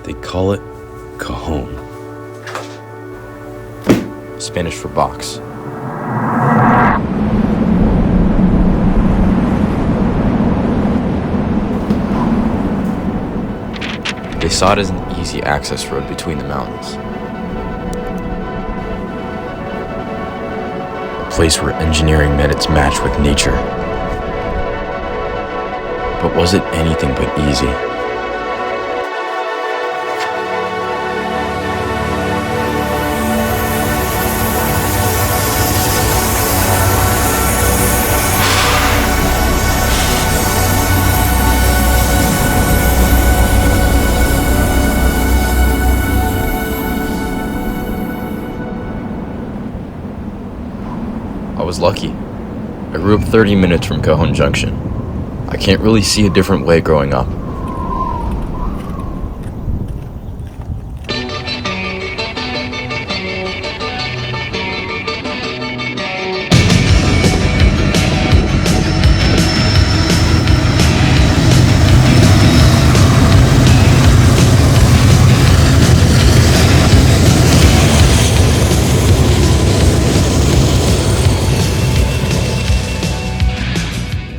They call it Cajon, Spanish for box. They saw it as an easy access road between the mountains. A place where engineering met its match with nature. But was it anything but easy? I was lucky. I grew up 30 minutes from Cajon Junction. I can't really see a different way growing up.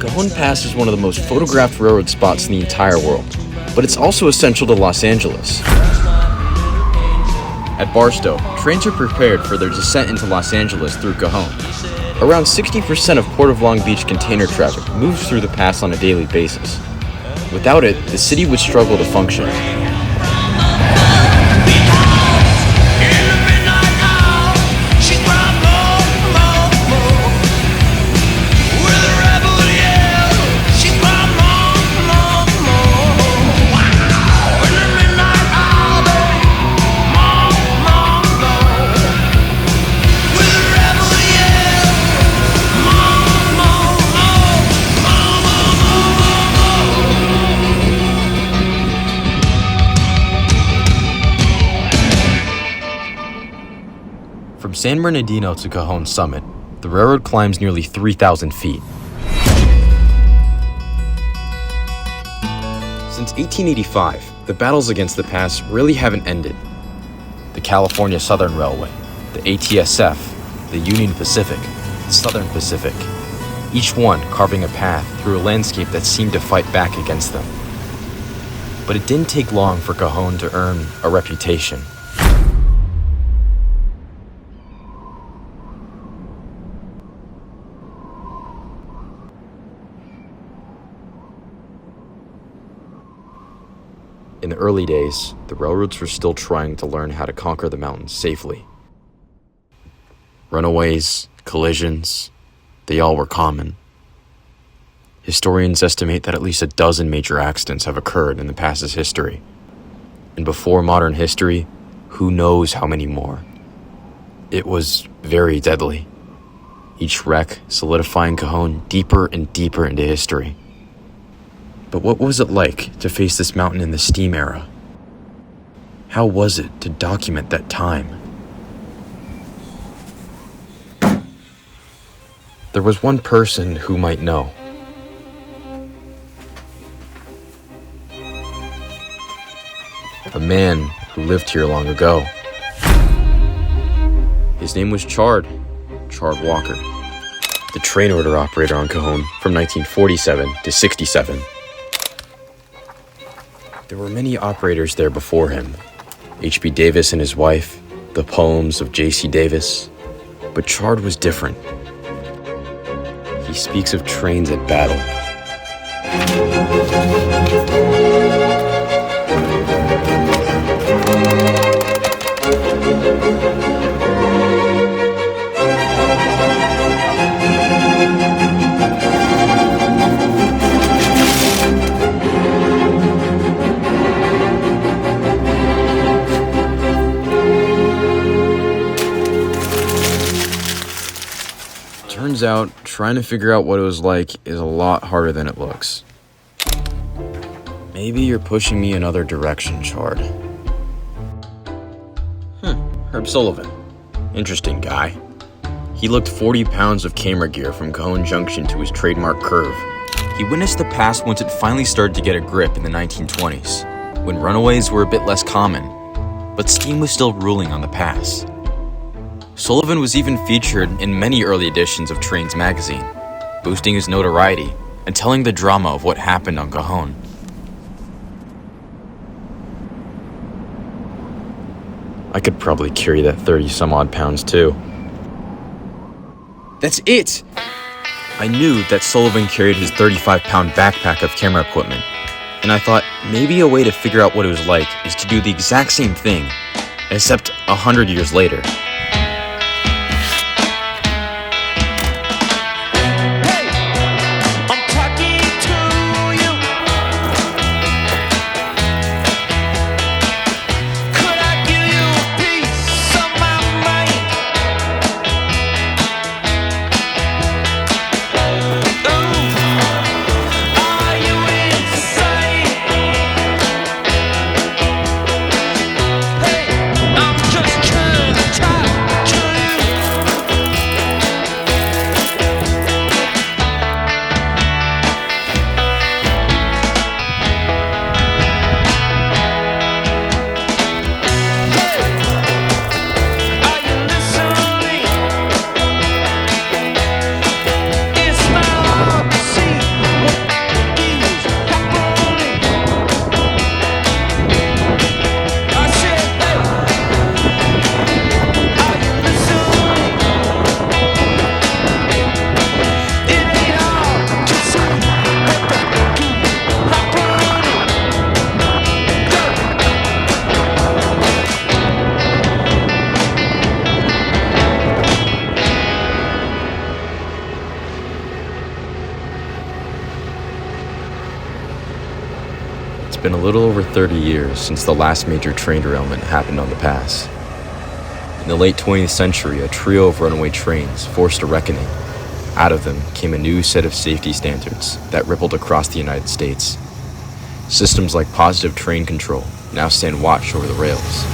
Cajon Pass is one of the most photographed railroad spots in the entire world, but it's also essential to Los Angeles. At Barstow, trains are prepared for their descent into Los Angeles through Cajon. Around 60% of Port of Long Beach container traffic moves through the pass on a daily basis. Without it, the city would struggle to function. From San Bernardino to Cajon Summit, the railroad climbs nearly 3,000 feet. Since 1885, the battles against the pass really haven't ended. The California Southern Railway, the ATSF, the Union Pacific, the Southern Pacific, each one carving a path through a landscape that seemed to fight back against them. But it didn't take long for Cajon to earn a reputation. In the early days, the railroads were still trying to learn how to conquer the mountains safely. Runaways, collisions, they all were common. Historians estimate that at least a dozen major accidents have occurred in the pass's history. And before modern history, who knows how many more. It was very deadly. Each wreck solidifying Cajon deeper and deeper into history. But what was it like to face this mountain in the steam era? How was it to document that time? There was one person who might know. A man who lived here long ago. His name was Chard Walker, the train order operator on Cajon from 1947 to 67. There were many operators there before him. H.B. Davis and his wife, the poems of J.C. Davis. But Chard was different. He speaks of trains at battle. Turns out, trying to figure out what it was like is a lot harder than it looks. Maybe you're pushing me another direction, Chard. Herb Sullivan. Interesting guy. He looked 40 pounds of camera gear from Cajon Junction to his trademark curve. He witnessed the pass once it finally started to get a grip in the 1920s, when runaways were a bit less common, but steam was still ruling on the pass. Sullivan was even featured in many early editions of Trains magazine, boosting his notoriety and telling the drama of what happened on Cajon. I could probably carry that 30-some-odd pounds too. That's it! I knew that Sullivan carried his 35-pound backpack of camera equipment, and I thought maybe a way to figure out what it was like is to do the exact same thing, except 100 years later. It's been a little over 30 years since the last major train derailment happened on the pass. In the late 20th century, a trio of runaway trains forced a reckoning. Out of them came a new set of safety standards that rippled across the United States. Systems like positive train control now stand watch over the rails.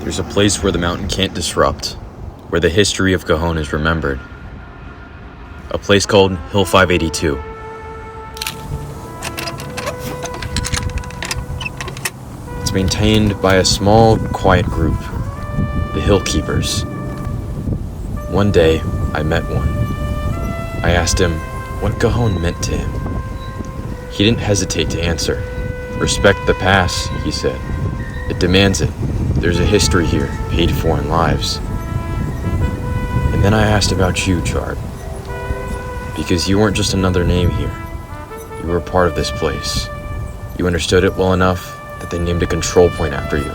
There's a place where the mountain can't disrupt, where the history of Cajon is remembered. A place called Hill 582. It's maintained by a small, quiet group, the Hill Keepers. One day, I met one. I asked him what Cajon meant to him. He didn't hesitate to answer. "Respect the pass," he said. "It demands it. There's a history here, paid for in lives." And then I asked about you, Chard. Because you weren't just another name here. You were a part of this place. You understood it well enough that they named a control point after you.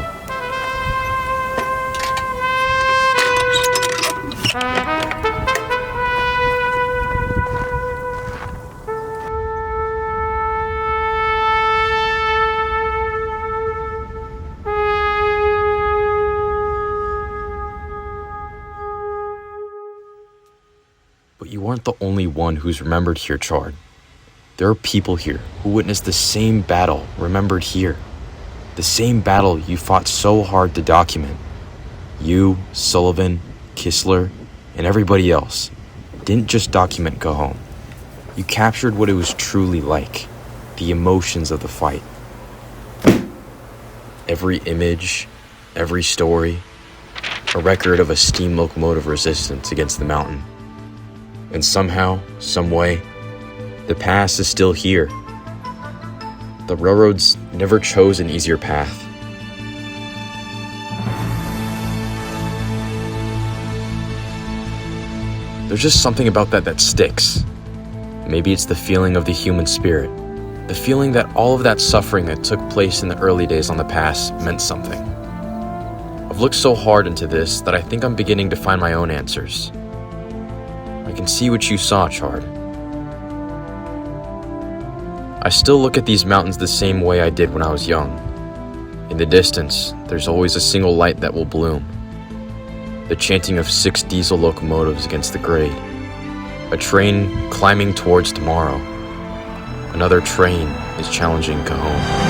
But you weren't the only one who's remembered here, Chard. There are people here who witnessed the same battle remembered here. The same battle you fought so hard to document. You, Sullivan, Kistler, and everybody else didn't just document Cajon. You captured what it was truly like, the emotions of the fight. Every image, every story, a record of a steam locomotive resistance against the mountain. And somehow, someway, the pass is still here. The railroads never chose an easier path. There's just something about that sticks. Maybe it's the feeling of the human spirit. The feeling that all of that suffering that took place in the early days on the pass meant something. I've looked so hard into this that I think I'm beginning to find my own answers. I can see what you saw, Chard. I still look at these mountains the same way I did when I was young. In the distance, there's always a single light that will bloom. the chanting of 6 diesel locomotives against the grade. A train climbing towards tomorrow. Another train is challenging Cajon.